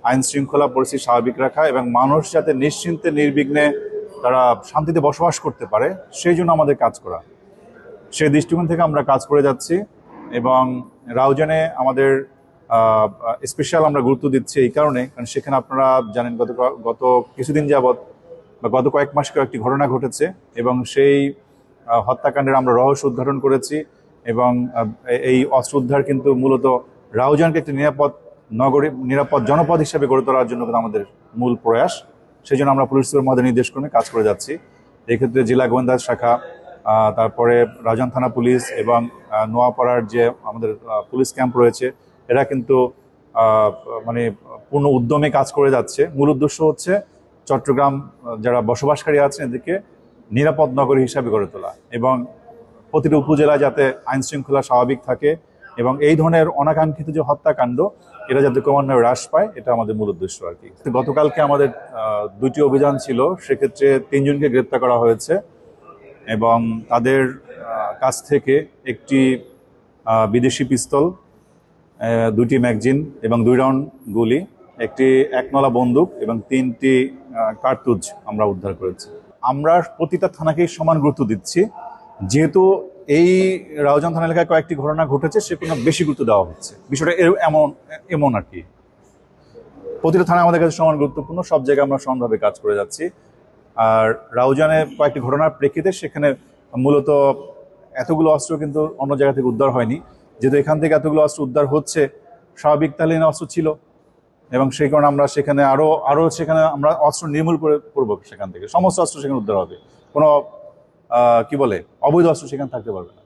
আইন শৃঙ্খলা পরিস্থিতি স্বাভাবিক রাখা এবং মানুষ যাতে নিশ্চিন্তে নির্বিঘ্নে তারা শান্তিতে বসবাস করতে পারে সেই জন্য আমাদের কাজ করা। সেই দৃষ্টিকোণ থেকে আমরা কাজ করে যাচ্ছি এবং রাউজানে আমাদের স্পেশাল আমরা গুরুত্ব দিচ্ছি এই কারণ সেখানে আপনারা জানেন গত কিছুদিন যাবৎ বা গত কয়েক মাস কয়েকটি ঘটনা ঘটেছে এবং সেই হত্যাকাণ্ডের আমরা রহস্য উদ্ঘাটন করেছি এবং এই অস্ত্র উদ্ধার কিন্তু মূলত রাউজানকে একটি নিরাপদ জনপদ হিসেবে গড়ে তোলার জন্য কিন্তু আমাদের মূল প্রয়াস। সেই জন্য আমরা পুলিশ সুপার মহোদয়ের নির্দেশক্রমে কাজ করে যাচ্ছি। এক্ষেত্রে জেলা গোয়েন্দা শাখা, তারপরে রাউজান থানা পুলিশ এবং নোয়াপাড়ার যে আমাদের পুলিশ ক্যাম্প রয়েছে, এরা কিন্তু মানে পূর্ণ উদ্যমে কাজ করে যাচ্ছে। মূল উদ্দেশ্য হচ্ছে চট্টগ্রাম যারা বসবাসকারী আছেন এদেরকে নিরাপদ নগরী হিসাবে গড়ে তোলা এবং প্রতিটি উপজেলায় যাতে আইন শৃঙ্খলা স্বাভাবিক থাকে এবং এই ধরনের অনাকাঙ্ক্ষিত যে হত্যাকাণ্ড এটা যাতে ক্রমান্বয়ে হ্রাস পায়, এটা আমাদের মূল উদ্দেশ্য আর কি। গতকালকে আমাদের 2টি অভিযান ছিল, সেক্ষেত্রে 3 জনকে গ্রেপ্তার করা হয়েছে এবং তাদের কাছ থেকে একটি বিদেশি পিস্তল, 2টি ম্যাগজিন এবং 2 রাউন্ড গুলি, একটি 1 নলা বন্দুক এবং 3টি কার্তুজ আমরা উদ্ধার করেছি। আমরা প্রতিটা থানাকেই সমান গুরুত্ব দিচ্ছি, যেহেতু এই রাউজান থানা এলাকায় কয়েকটি ঘটনা ঘটেছে সেখানে বেশি গুরুত্ব দেওয়া হচ্ছে। বিষয়টা এমন আর কি, প্রতিটা থানা আমাদের কাছে সমান গুরুত্বপূর্ণ, সব জায়গায় আমরা সমানভাবে কাজ করে যাচ্ছি। আর রাউজানে কয়েকটি ঘটনার প্রেক্ষিতে সেখানে মূলত এতগুলো অস্ত্র কিন্তু অন্য জায়গা থেকে উদ্ধার হয়নি, যেহেতু এখান থেকে এতগুলো অস্ত্র উদ্ধার হচ্ছে স্বাভাবিক তাহলে অস্ত্র ছিল এবং সেই কারণে আমরা সেখানে আরো সেখানে আমরা অস্ত্র নির্মূল করবো, সেখান থেকে সমস্ত অস্ত্র সেখানে উদ্ধার হবে, কোনো অবৈধ অস্ত্র সেখানে থাকতে পারবে না।